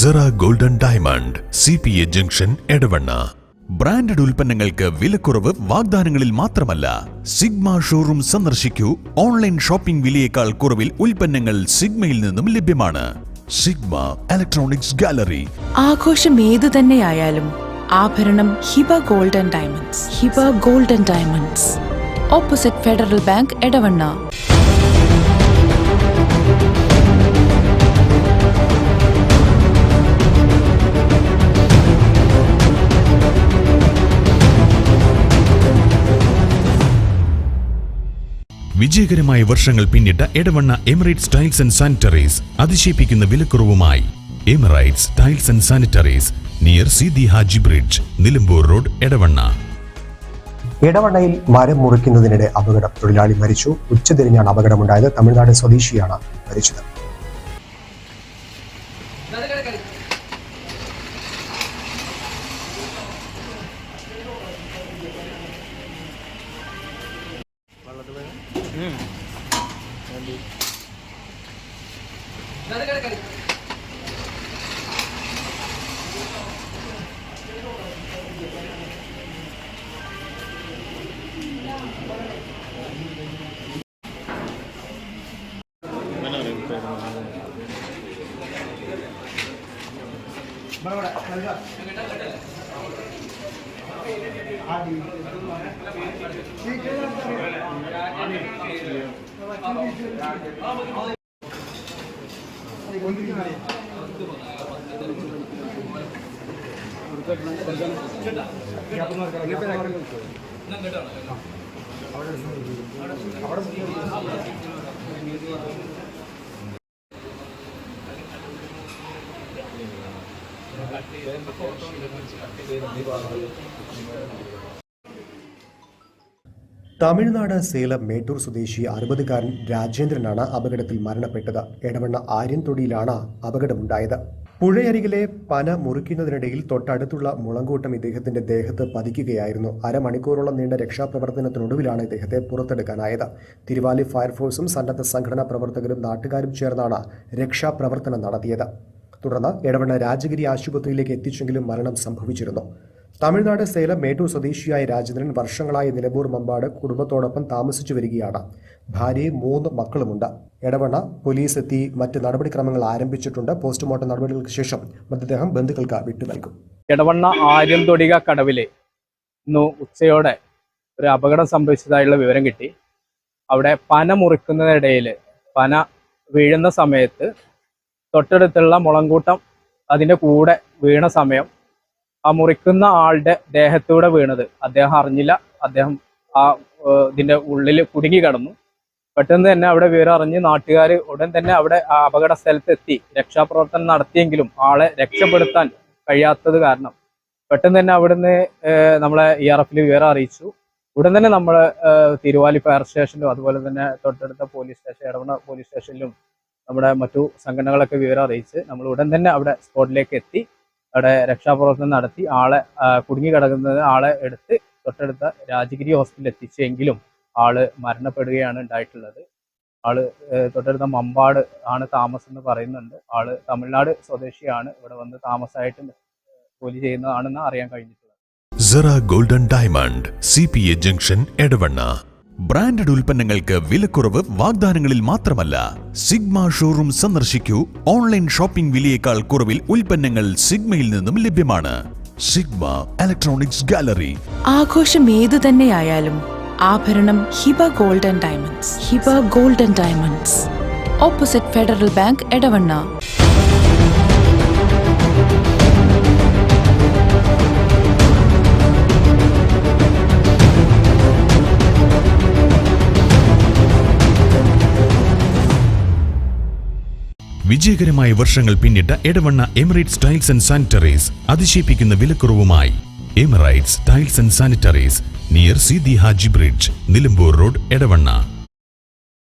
Zara Golden Diamond, CPA Junction, Edavanna. Branded ഉൽപ്പന്നങ്ങൾക്ക് വിലക്കുറവ് വാഗ്ദാനങ്ങളിൽ മാത്രമല്ല. സിഗ്മ ഷോറൂം സന്ദർശിക്കൂ. ഓൺലൈൻ ഷോപ്പിംഗ് വിലയേക്കാൾ കുറവിൽ ഉൽപ്പന്നങ്ങൾ സിഗ്മയിൽ നിന്നും ലഭ്യമാണ്. Sigma electronics gallery. ആഘോഷം ഏതു തന്നെയായാലും ആഭരണം Hiba golden diamonds. Hiba golden diamonds, opposite Federal Bank, Edavanna. വിജയകരമായ വർഷങ്ങൾ പിന്നിട്ട Edavanna Emirates tiles and sanitaries അതിശയിപ്പിക്കുന്ന വിലക്കുറവുമായി. Emirates tiles and sanitaries, near Seethi Haji bridge, Nilambur road, Edavanna. എടവണ്ണയിൽ മരം മുറിക്കുന്നതിനിടെ അപകടം. തൊഴിലാളി മരിച്ചു. ഉച്ചതിരിഞ്ഞാണ് അപകടമുണ്ടായത്. തമിഴ്നാട് സ്വദേശിയാണ് മരിച്ചത്. തമിഴ്നാട് സേലം മേട്ടൂർ സ്വദേശി 60-കാരൻ രാജേന്ദ്രനാണ് അപകടത്തിൽ മരണപ്പെട്ടത്. എടവണ്ണ ആര്യൻതൊടിയിലാണ് അപകടമുണ്ടായത്. പുഴയരികിലെ പന മുറിക്കുന്നതിനിടയിൽ തൊട്ടടുത്തുള്ള മുളങ്കൂട്ടം ഇദ്ദേഹത്തിന്റെ ദേഹത്ത് പതിക്കുകയായിരുന്നു. അരമണിക്കൂറോളം നീണ്ട രക്ഷാപ്രവർത്തനത്തിനൊടുവിലാണ് ഇദ്ദേഹത്തെ പുറത്തെടുക്കാനായത്. തിരുവാലി ഫയർഫോഴ്സും സന്നദ്ധ സംഘടനാ പ്രവർത്തകരും നാട്ടുകാരും ചേർന്നാണ് രക്ഷാപ്രവർത്തനം നടത്തിയത്. തുടർന്ന് എടവണ്ണ രാജഗിരി ആശുപത്രിയിലേക്ക് എത്തിച്ചെങ്കിലും മരണം സംഭവിച്ചിരുന്നു. തമിഴ്നാട് സേലം മേട്ടൂർ സ്വദേശിയായ രാജേന്ദ്രൻ വർഷങ്ങളായി നിലമ്പൂർ മമ്പാട് കുടുംബത്തോടൊപ്പം താമസിച്ചു വരികയാണ്. ഭാര്യയും 3 മക്കളുമുണ്ട്. എടവണ്ണ പോലീസ് എത്തി മറ്റ് നടപടിക്രമങ്ങൾ ആരംഭിച്ചിട്ടുണ്ട്. പോസ്റ്റ്മോർട്ടം നടപടികൾക്ക് ശേഷം മൃതദേഹം ബന്ധുക്കൾക്ക് വിട്ടുനൽകും. എടവണ്ണ ആര്യൻതൊടിക കടവിലെ ഇന്ന് ഉച്ചയോടെ ഒരു അപകടം സംഭവിച്ചതായുള്ള വിവരം കിട്ടി. അവിടെ പന മുറിക്കുന്നതിനിടയിൽ പന വീഴുന്ന സമയത്ത് തൊട്ടടുത്തുള്ള മുളങ്കൂട്ടം അതിൻ്റെ കൂടെ വീണ സമയം ആ മുറിക്കുന്ന ആളുടെ ദേഹത്തൂടെ വീണത് അദ്ദേഹം അറിഞ്ഞില്ല. അദ്ദേഹം ഇതിൻ്റെ ഉള്ളിൽ കുടുങ്ങി കിടന്നു. പെട്ടെന്ന് തന്നെ അവിടെ വിവരം അറിഞ്ഞ് നാട്ടുകാർ ഉടൻ തന്നെ അവിടെ ആ അപകട സ്ഥലത്തെത്തി രക്ഷാപ്രവർത്തനം നടത്തിയെങ്കിലും ആളെ രക്ഷപ്പെടുത്താൻ കഴിയാത്തത് കാരണം പെട്ടെന്ന് തന്നെ അവിടുന്ന് നമ്മളെ ERF വിവരം അറിയിച്ചു. ഉടൻ തന്നെ നമ്മൾ തിരുവാലി ഫയർ സ്റ്റേഷനിലും അതുപോലെ തന്നെ തൊട്ടടുത്ത പോലീസ് സ്റ്റേഷൻ എടവണ്ണ പോലീസ് സ്റ്റേഷനിലും നമ്മുടെ മറ്റു സംഘടനകളൊക്കെ വിവരം അറിയിച്ച് നമ്മൾ ഉടൻ തന്നെ അവിടെ സ്പോട്ടിലേക്ക് എത്തി അവിടെ രക്ഷാപ്രവർത്തനം നടത്തി ആളെ കുടുങ്ങിക്കിടക്കുന്നത് ആളെ എടുത്ത് തൊട്ടടുത്ത രാജഗിരി ഹോസ്പിറ്റലിൽ എത്തിച്ചെങ്കിലും ആള് മരണപ്പെടുകയാണ് ഉണ്ടായിട്ടുള്ളത്. ആള് തൊട്ടടുത്ത മമ്പാട് ആണ് താമസം എന്ന് പറയുന്നുണ്ട്. ആള് തമിഴ്നാട് സ്വദേശിയാണ്. ഇവിടെ വന്ന് താമസമായിട്ട് ജോലി ചെയ്യുന്നതാണെന്ന് അറിയാൻ കഴിഞ്ഞിട്ടുള്ളത്. Zara Golden Diamond, CPA Junction, Edavanna. Branded ഉൽപ്പന്നങ്ങൾക്ക് വിലക്കുറവ് വാഗ്ദാനങ്ങളിൽ മാത്രമല്ല. സിഗ്മ ഷോറൂം സന്ദർശിക്കൂ. ഓൺലൈൻ ഷോപ്പിംഗ് വിലയേക്കാൾ കുറവിൽ ഉൽപ്പന്നങ്ങൾ സിഗ്മയിൽ നിന്നും ലഭ്യമാണ്. Sigma electronics gallery. ആഘോഷം ഏതു തന്നെയായാലും ആഭരണം Hiba golden diamonds. Hiba golden diamonds, opposite Federal Bank, Edavanna. വിജയകരമായ വർഷങ്ങൾ പിന്നിട്ട Edavanna Emirates tiles and sanitaries അതിശയിപ്പിക്കുന്ന വിലക്കുറവുമായി. Emirates tiles and sanitaries, near Seethi Haji bridge, Nilambur road, Edavanna.